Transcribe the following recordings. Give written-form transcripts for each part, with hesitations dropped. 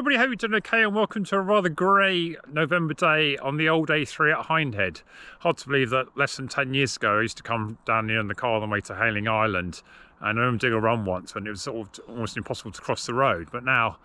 everybody, hope you're doing okay and welcome to a rather grey November day on the old A3 at Hindhead. Hard to believe that less than 10 years ago I used to come down here in the car on the way to Hayling Island, and I remember doing a run once when it was sort of almost impossible to cross the road, but now,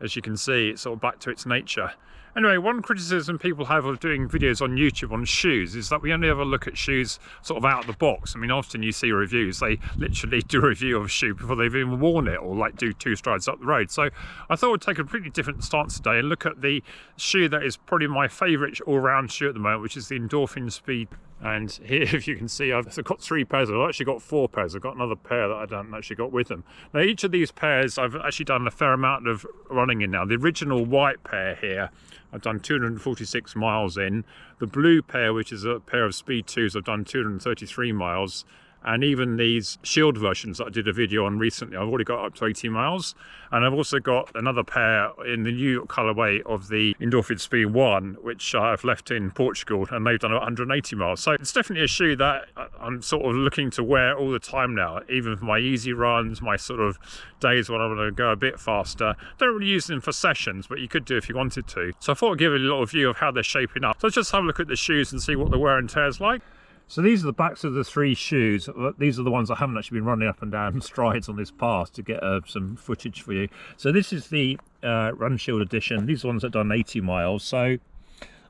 as you can see, it's sort of back to its nature. Anyway, one criticism people have of doing videos on YouTube on shoes is that we only ever look at shoes sort of out of the box. I mean, often you see reviews, they literally do a review of a shoe before they've even worn it, or like do 2 strides up the road. So I thought I'd take a pretty different stance today and look at the shoe that is probably my favourite all-round shoe at the moment, which is the Endorphin Speed. And here, if you can see, I've got 3 pairs. I've actually got 4 pairs. I've got another pair that I don't actually got with them. Now, each of these pairs I've actually done a fair amount of running in now. The original white pair here, I've done 246 miles in. The blue pair, which is a pair of Speed 2s, I've done 233 miles. And even these Shield versions that I did a video on recently, I've already got up to 80 miles. And I've also got another pair in the new colourway of the Endorphin Speed 1, which I've left in Portugal, and they've done 180 miles. So it's definitely a shoe that I'm sort of looking to wear all the time now, even for my easy runs, my sort of days when I want to go a bit faster. Don't really use them for sessions, but you could do if you wanted to. So I thought I'd give a little view of how they're shaping up. So let's just have a look at the shoes and see what the wear and tear is like. So these are the backs of the 3 shoes. These are the ones I haven't actually been running up and down strides on this path to get some footage for you. So this is the RUNSHIELD edition. These ones have done 80 miles. So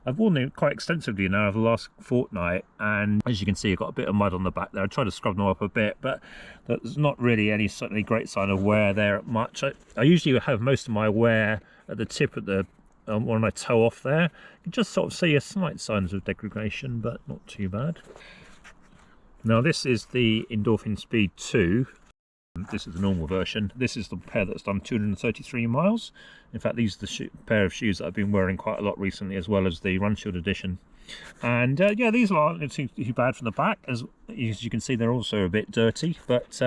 I've worn them quite extensively now over the last fortnight, and as you can see, I've got a bit of mud on the back there. I tried to scrub them up a bit, but there's not really any certainly great sign of wear there much. I usually have most of my wear at the tip of the when I toe off there. You can just sort of see a slight signs of degradation, but not too bad. Now this is the Endorphin Speed 2. This is the normal version. This is the pair that's done 233 miles. In fact, these are the pair of shoes that I've been wearing quite a lot recently, as well as the RUNSHIELD edition. And yeah, these aren't too bad from the back. As you can see, they're also a bit dirty, but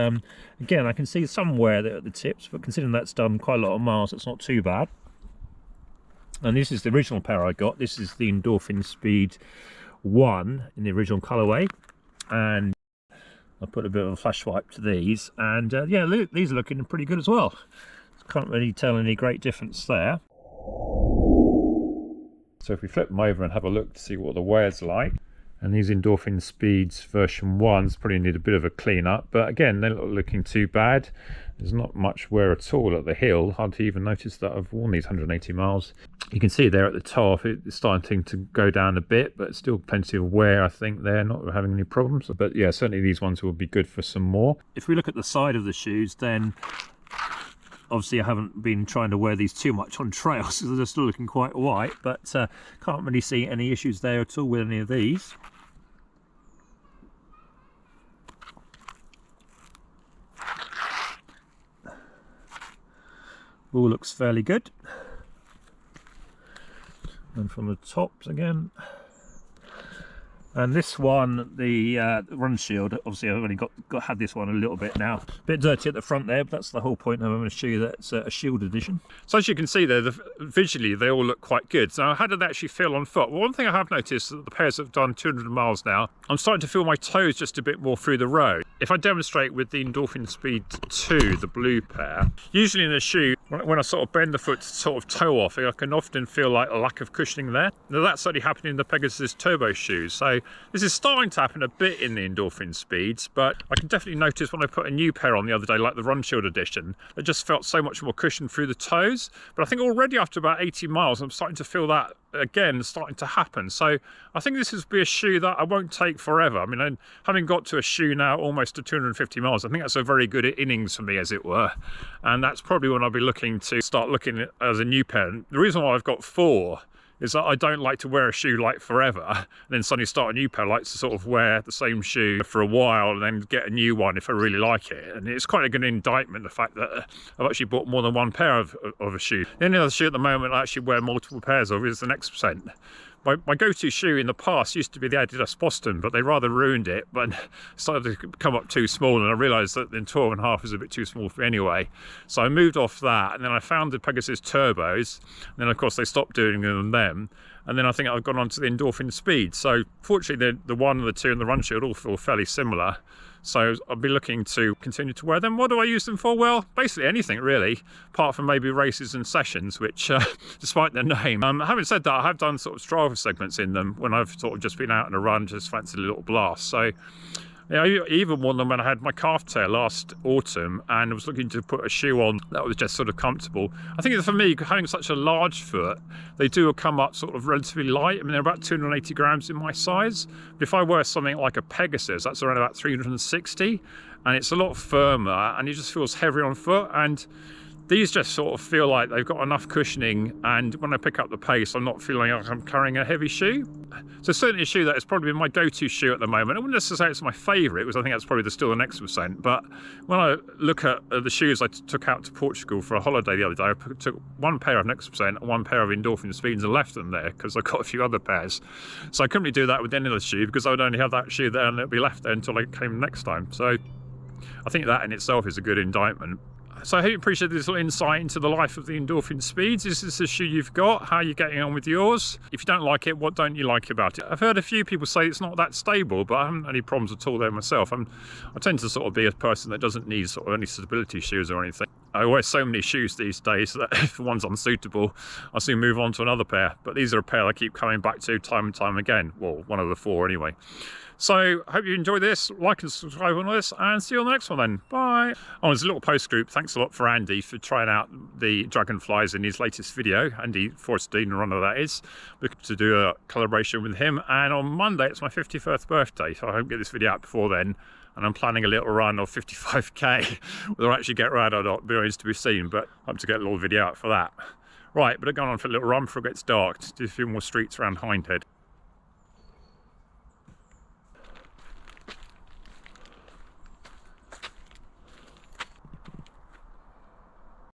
again, I can see some wear there at the tips, but considering that's done quite a lot of miles, it's not too bad. And this is the original pair I got. This is the Endorphin Speed 1 in the original colourway, and I put a bit of a flash swipe to these, and yeah, these are looking pretty good as well. Can't really tell any great difference there. So if we flip them over and have a look to see what the wear's like, and these Endorphin Speeds version 1s probably need a bit of a clean up, but again, they're not looking too bad. There's not much wear at all at the heel. Hard to even notice that I've worn these 180 miles. You can see there at the top, it's starting to go down a bit, but still plenty of wear, I think. They're not having any problems. But yeah, certainly these ones will be good for some more. If we look at the side of the shoes, then obviously I haven't been trying to wear these too much on trails, so they're still looking quite white, but can't really see any issues there at all with any of these. All looks fairly good. And from the tops again. And this one, the RUNSHIELD, obviously I've only had this one a little bit now. A bit dirty at the front there, but that's the whole point. I'm going to show you that it's a Shield edition. So as you can see there, visually they all look quite good. So how did they actually feel on foot? Well, one thing I have noticed is that the pairs have done 200 miles now. I'm starting to feel my toes just a bit more through the road. If I demonstrate with the Endorphin Speed 2, the blue pair, usually in a shoe, when I sort of bend the foot to sort of toe off, I can often feel like a lack of cushioning there. Now that's certainly happening in the Pegasus Turbo shoes. So this is starting to happen a bit in the Endorphin Speeds, but I can definitely notice when I put a new pair on the other day, like the RUNSHIELD edition, it just felt so much more cushion through the toes. But I think already after about 80 miles, I'm starting to feel that again starting to happen. So I think this will be a shoe that I won't take forever. I mean, having got to a shoe now almost to 250 miles, I think that's a very good innings for me, as it were. And that's probably when I'll be looking to start looking at as a new pair. And the reason why I've got 4 is that I don't like to wear a shoe like forever and then suddenly start a new pair. I like to sort of wear the same shoe for a while and then get a new one if I really like it. And it's quite a good indictment, the fact that I've actually bought more than 1 pair of a shoe. The only other shoe at the moment I actually wear multiple pairs of is the Next Percent. My go-to shoe in the past used to be the Adidas Boston, but they rather ruined it, but started to come up too small, and I realised that the 12.5 is a bit too small for me anyway. So I moved off that, and then I found the Pegasus Turbos, and then of course they stopped doing them, and then I think I've gone on to the Endorphin Speed. So fortunately the 1 and the 2 and the RUNSHIELD all feel fairly similar. So I'll be looking to continue to wear them. What do I use them for? Well, basically anything really, apart from maybe races and sessions, which despite their name. Having said that, I have done sort of Strava segments in them when I've sort of just been out on a run, just fancied a little blast. So yeah, I even wore them when I had my calf tear last autumn and I was looking to put a shoe on that was just sort of comfortable. I think for me, having such a large foot, they do come up sort of relatively light. I mean, they're about 280 grams in my size. But if I wear something like a Pegasus, that's around about 360, and it's a lot firmer and it just feels heavier on foot. And these just sort of feel like they've got enough cushioning, and when I pick up the pace, I'm not feeling like I'm carrying a heavy shoe. So certainly a shoe that has probably been my go-to shoe at the moment. I wouldn't necessarily say it's my favourite, because I think that's probably still the next percent. But when I look at the shoes I took out to Portugal for a holiday the other day, I took one pair of Next Percent and one pair of Endorphin Speeds and left them there because I got a few other pairs. So I couldn't really do that with any other shoe because I would only have that shoe there and it'd be left there until I came next time. So I think that in itself is a good indictment. So I hope you appreciate this little insight into the life of the Endorphin Speeds. Is this a shoe you've got? How are you getting on with yours? If you don't like it, what don't you like about it? I've heard a few people say it's not that stable, but I haven't had any problems at all there myself. I tend to sort of be a person that doesn't need sort of any stability shoes or anything. I wear so many shoes these days that if one's unsuitable, I soon move on to another pair. But these are a pair I keep coming back to time and time again. Well, one of the four anyway. So I hope you enjoyed this. Like and subscribe on this, and see you on the next one then. Bye. Oh, there's a little post group. Thanks a lot for Andy for trying out the Dragonflies in his latest video. Andy Forstine, runner that is. Looking to do a collaboration with him. And on Monday, it's my 51st birthday. So I hope to get this video out before then. And I'm planning a little run of 55k. Whether I actually get around or not remains to be seen, but I hope to get a little video out for that. Right, but I'm going on for a little run before it gets dark to do a few more streets around Hindhead.